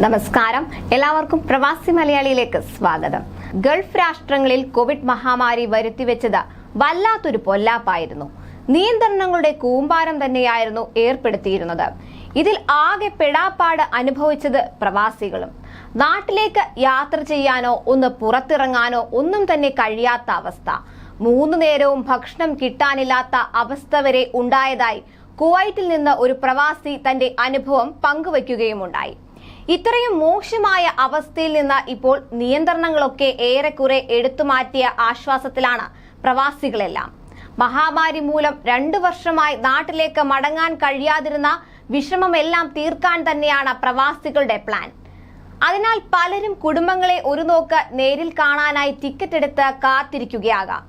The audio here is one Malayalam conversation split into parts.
നമസ്കാരം, എല്ലാവർക്കും പ്രവാസി മലയാളിയിലേക്ക് സ്വാഗതം. ഗൾഫ് രാഷ്ട്രങ്ങളിൽ കോവിഡ് മഹാമാരി വരുത്തിവെച്ചത് വല്ലാത്തൊരു പൊല്ലാപ്പായിരുന്നു. നിയന്ത്രണങ്ങളുടെ കൂമ്പാരം തന്നെയായിരുന്നു ഏർപ്പെടുത്തിയിരുന്നത്. ഇതിൽ ആകെ പെടാപ്പാട് അനുഭവിച്ചത് പ്രവാസികളും. നാട്ടിലേക്ക് യാത്ര ചെയ്യാനോ ഒന്ന് പുറത്തിറങ്ങാനോ ഒന്നും തന്നെ കഴിയാത്ത അവസ്ഥ. 3 നേരവും ഭക്ഷണം കിട്ടാനില്ലാത്ത അവസ്ഥ വരെ ഉണ്ടായതായി കുവൈറ്റിൽ നിന്ന് ഒരു പ്രവാസി തന്റെ അനുഭവം പങ്കുവയ്ക്കുകയുമുണ്ടായി. ഇത്രയും മോശമായ അവസ്ഥയിൽ നിന്ന് ഇപ്പോൾ നിയന്ത്രണങ്ങളൊക്കെ ഏറെക്കുറെ എടുത്തുമാറ്റിയ ആശ്വാസത്തിലാണ് പ്രവാസികളെല്ലാം. മഹാമാരി മൂലം 2 വർഷമായി നാട്ടിലേക്ക് മടങ്ങാൻ കഴിയാതിരുന്ന വിഷമമെല്ലാം തീർക്കാൻ തന്നെയാണ് പ്രവാസികളുടെ പ്ലാൻ. അതിനാൽ പലരും കുടുംബങ്ങളെ ഒരു നോക്ക് നേരിൽ കാണാനായി ടിക്കറ്റ് എടുത്ത് കാത്തിരിക്കുകയാകാം.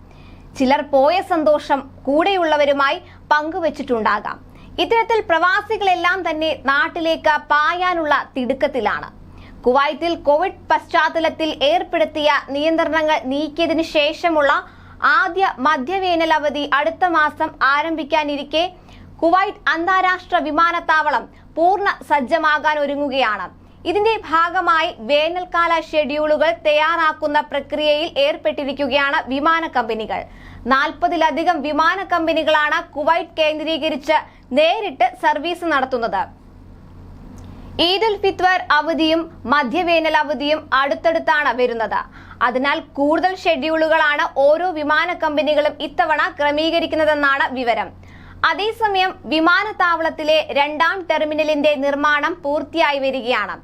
ചിലർ പോയ സന്തോഷം കൂടെയുള്ളവരുമായി പങ്കുവച്ചിട്ടുണ്ടാകാം. ഇത്തരത്തിൽ പ്രവാസികളെല്ലാം തന്നെ നാട്ടിലേക്ക് പായാനുള്ള തിടുക്കത്തിലാണ്. കുവൈറ്റിൽ കോവിഡ് പശ്ചാത്തലത്തിൽ ഏർപ്പെടുത്തിയ നിയന്ത്രണങ്ങൾ നീക്കിയതിനു ശേഷമുള്ള ആദ്യ മധ്യവേനൽ അവധി അടുത്ത മാസം ആരംഭിക്കാനിരിക്കെ കുവൈറ്റ് അന്താരാഷ്ട്ര വിമാനത്താവളം പൂർണ്ണ സജ്ജമാകാൻ ഒരുങ്ങുകയാണ്. ഇതിന്റെ ഭാഗമായി വേനൽക്കാല ഷെഡ്യൂളുകൾ തയ്യാറാക്കുന്ന പ്രക്രിയയിൽ ഏർപ്പെട്ടിരിക്കുകയാണ് വിമാന കമ്പനികൾ. 40-ലധികം വിമാന കമ്പനികളാണ് കുവൈറ്റ് കേന്ദ്രീകരിച്ച് നേരിട്ട് സർവീസ് നടത്തുന്നത്. ഈദ് ഉൽ ഫിത്വർ അവധിയും മധ്യവേനൽ അവധിയും അടുത്തടുത്താണ് വരുന്നത്. അതിനാൽ കൂടുതൽ ഷെഡ്യൂളുകളാണ് ഓരോ വിമാന കമ്പനികളും ഇത്തവണ ക്രമീകരിക്കുന്നതെന്നാണ് വിവരം. അതേസമയം വിമാനത്താവളത്തിലെ 2ാം ടെർമിനലിന്റെ നിർമ്മാണം പൂർത്തിയായി വരികയാണ്.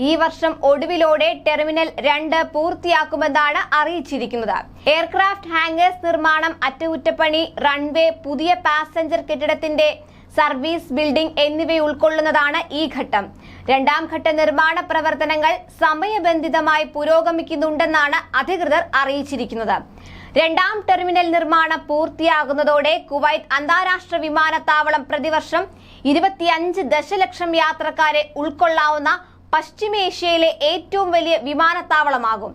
ഈ വർഷം ഒടുവിലോടെ ടെർമിനൽ 2 പൂർത്തിയാക്കുമെന്നാണ് അറിയിച്ചിരിക്കുന്നത്. എയർക്രാഫ്റ്റ് ഹാംഗേഴ്സ് നിർമ്മാണം, അറ്റകുറ്റപ്പണി, റൺവേ, പുതിയ പാസഞ്ചർ കെട്ടിടത്തിന്റെ സർവീസ് ബിൽഡിംഗ് എന്നിവ ഉൾക്കൊള്ളുന്നതാണ് ഈ ഘട്ടം. 2ാം ഘട്ട നിർമ്മാണ പ്രവർത്തനങ്ങൾ സമയബന്ധിതമായി പുരോഗമിക്കുന്നുണ്ടെന്നാണ് അധികൃതർ അറിയിച്ചിരിക്കുന്നത്. 2ാം ടെർമിനൽ നിർമ്മാണം പൂർത്തിയാകുന്നതോടെ കുവൈറ്റ് അന്താരാഷ്ട്ര വിമാനത്താവളം പ്രതിവർഷം 25 ദശലക്ഷം യാത്രക്കാരെ ഉൾക്കൊള്ളാവുന്ന പശ്ചിമേഷ്യയിലെ ഏറ്റവും വലിയ വിമാനത്താവളമാകും.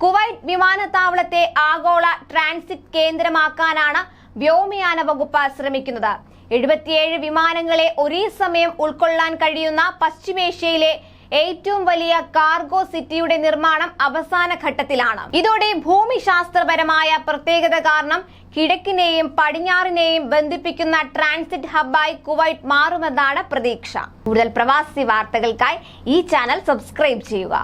കുവൈറ്റ് വിമാനത്താവളത്തെ ആഗോള ട്രാൻസിറ്റ് കേന്ദ്രമാക്കാനാണ് വ്യോമയാന വകുപ്പ് ശ്രമിക്കുന്നത്. 77 വിമാനങ്ങളെ ഒരേ സമയം ഉൾക്കൊള്ളാൻ കഴിയുന്ന പശ്ചിമേഷ്യയിലെ ഏറ്റവും വലിയ കാർഗോ സിറ്റിയുടെ നിർമ്മാണം അവസാന ഘട്ടത്തിലാണ്. ഇതോടെ ഭൂമിശാസ്ത്രപരമായ പ്രത്യേകത കാരണം കിഴക്കിനെയും പടിഞ്ഞാറിനെയും ബന്ധിപ്പിക്കുന്ന ട്രാൻസിറ്റ് ഹബ്ബായി കുവൈറ്റ് മാറുമെന്നാണ് പ്രതീക്ഷ. കൂടുതൽ പ്രവാസി വാർത്തകൾക്കായി ഈ ചാനൽ സബ്സ്ക്രൈബ് ചെയ്യുക.